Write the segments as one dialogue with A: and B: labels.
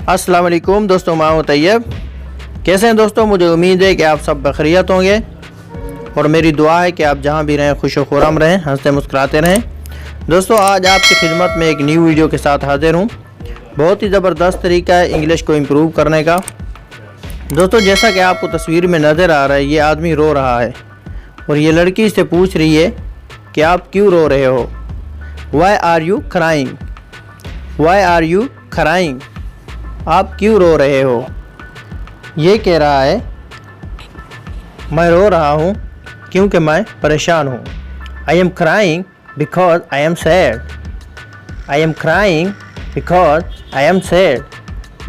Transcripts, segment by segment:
A: अस्सलाम वालेकुम दोस्तों, मैं हूं तैयब। कैसे हैं दोस्तों? मुझे उम्मीद है कि आप सब बखैरियत होंगे और मेरी दुआ है कि आप जहां भी रहें खुश व खुर्रम रहें, हंसते मुस्कुराते रहें। दोस्तों, आज आपकी खिदमत में एक न्यू वीडियो के साथ हाजिर हूं। बहुत ही ज़बरदस्त तरीका है इंग्लिश को इम्प्रूव करने का। दोस्तों, जैसा कि आपको तस्वीर में नज़र आ रहा है, ये आदमी रो रहा है और ये लड़की इससे पूछ रही है कि आप क्यों रो रहे हो। Why are you crying? Why are you crying? आप क्यों रो रहे हो? ये कह रहा है मैं रो रहा हूँ क्योंकि मैं परेशान हूँ। I am crying because I am sad. I am crying because I am sad.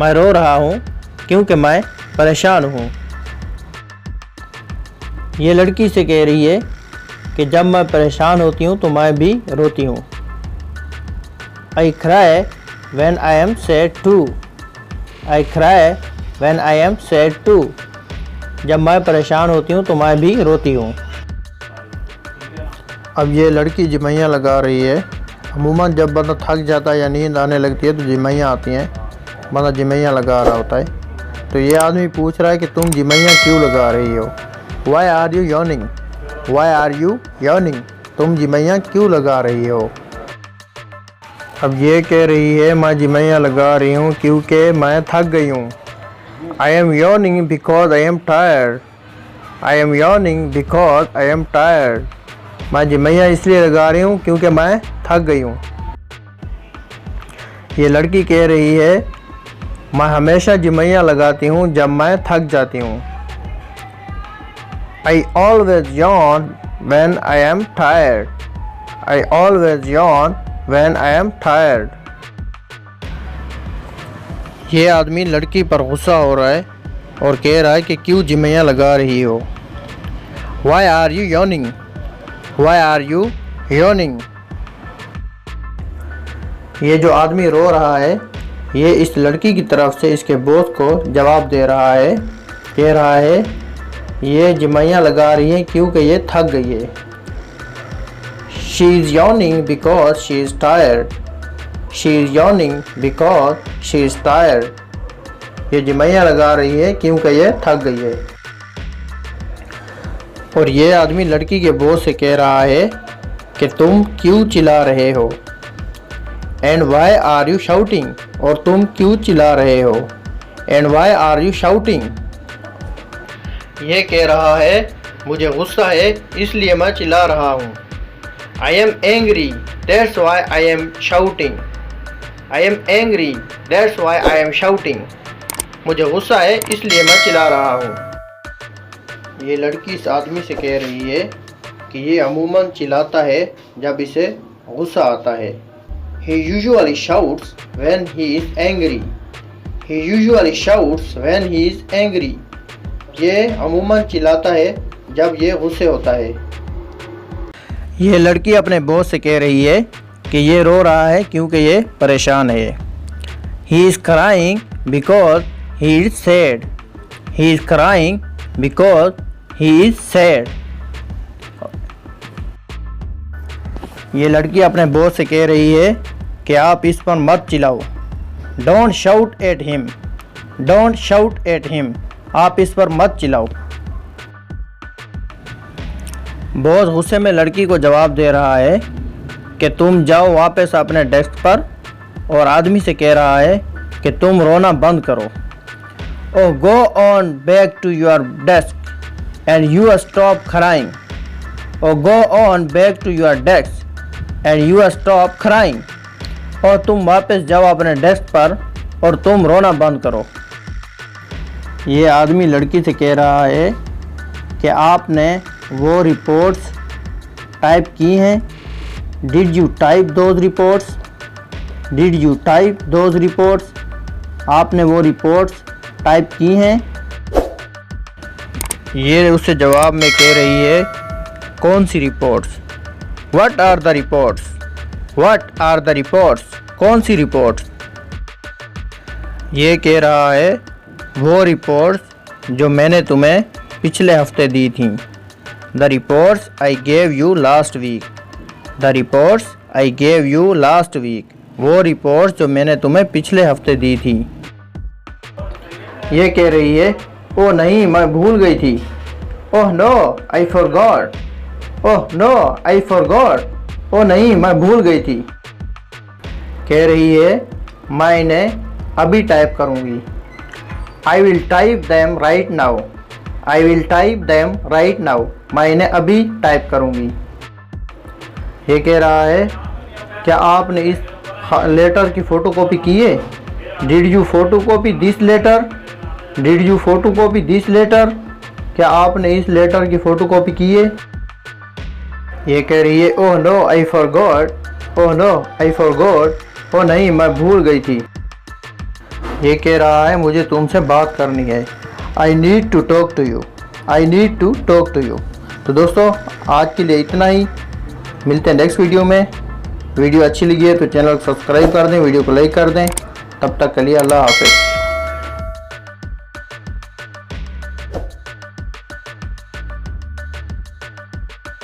A: मैं रो रहा हूँ क्योंकि मैं परेशान हूँ। ये लड़की से कह रही है कि जब मैं परेशान होती हूँ तो मैं भी रोती हूँ। I cry when I am sad too. I cry when I am sad too. जब मैं परेशान होती हूँ तो मैं भी रोती हूँ। अब ये लड़की जिमैया लगा रही है। अमूमन जब बंदा थक जाता है या नींद आने लगती है तो जिमैया आती हैं, बंदा जिमैया लगा रहा होता है। तो ये आदमी पूछ रहा है कि तुम जिमैया क्यों लगा रही हो। Why are you yawning? Why are you yawning? तुम जिमैया क्यों लगा रही हो। अब ये कह रही है मैं जिमैया लगा रही हूँ क्योंकि मैं थक गई हूँ। I am yawning because I am tired. I am yawning because I am tired. मैं जिमैया इसलिए लगा रही हूँ क्योंकि मैं थक गई हूँ। ये लड़की कह रही है मैं हमेशा जिमैया लगाती हूँ जब मैं थक जाती हूँ। I always yawn when I am tired. I always yawn when I am tired. ये आदमी लड़की पर गुस्सा हो रहा है और कह रहा है कि क्यों जिमैया लगा रही हो। Why are you yawning? Why are you yawning? ये जो आदमी रो रहा है ये इस लड़की की तरफ से इसके बॉस को जवाब दे रहा है। कह रहा है ये जिमैया लगा रही है क्योंकि ये थक गई है। She is yawning because she is tired. She is yawning because she is tired. ये जिमैया लगा रही है क्योंकि ये थक गई है। और ये आदमी लड़की के बॉस से कह रहा है कि तुम क्यों चिल्ला रहे हो। And why are you shouting? और तुम क्यों चिल्ला रहे हो। And why are you shouting? ये कह रहा है मुझे गुस्सा है इसलिए मैं चिल्ला रहा हूँ। I am angry, that's why I am shouting. I am angry, that's why I am shouting. मुझे गुस्सा है इसलिए मैं चिल्ला रहा हूँ। ये लड़की इस आदमी से कह रही है कि ये अमूमन चिल्लाता है जब इसे गुस्सा आता है। He usually shouts when he is angry. He usually shouts when he is angry. ये अमूमन चिल्लाता है जब ये गुस्से होता है। ये लड़की अपने बॉस से कह रही है कि ये रो रहा है क्योंकि ये परेशान है। He is crying because he is sad. He is crying because he is sad. ये लड़की अपने बॉस से कह रही है कि आप इस पर मत चिल्लाओ। Don't shout at him. Don't shout at him. आप इस पर मत चिल्लाओ। बॉस गुस्से में लड़की को जवाब दे रहा है कि तुम जाओ वापस अपने डेस्क पर और आदमी से कह रहा है कि तुम रोना बंद करो। Oh go on back to your desk and you stop crying. Oh go on back to your desk and you stop crying. और तुम वापस जाओ अपने डेस्क पर और तुम रोना बंद करो। ये आदमी लड़की से कह रहा है कि आपने वो रिपोर्ट्स टाइप की हैं। Did you type those reports? Did you type those reports? आपने वो रिपोर्ट्स टाइप की हैं। ये उससे जवाब में कह रही है कौन सी reports? What are the reports? What are the reports? कौन सी रिपोर्ट्स? ये कह रहा है वो रिपोर्ट्स जो मैंने तुम्हें पिछले हफ्ते दी थी। The reports I gave you last week. The reports I gave you last week. वो रिपोर्ट्स जो मैंने तुम्हें पिछले हफ्ते दी थी। ये कह रही है ओह नहीं मैं भूल गई थी। Oh no I forgot. Oh no I forgot. ओह नहीं मैं भूल गई थी। कह रही है मैं इन्हें अभी टाइप करूँगी। I will type them right now. I will type them right now. मैं इन्हें अभी टाइप करूँगी। ये कह रहा है क्या आपने इस लेटर की फ़ोटोकॉपी की है? Did you photocopy this letter? Did you photocopy this letter? क्या आपने इस लेटर की फ़ोटोकॉपी की है? ये कह रही है oh no I forgot. Oh no I forgot. ओह नहीं मैं भूल गई थी। ये कह रहा है मुझे तुमसे बात करनी है। I need to talk to you. I need to talk to you. तो दोस्तों आज के लिए इतना ही। मिलते हैं नेक्स्ट वीडियो में। वीडियो अच्छी लगी है तो चैनल को सब्सक्राइब कर दें, वीडियो को लाइक कर दें। तब तक के लिए अल्लाह हाफ़िज़।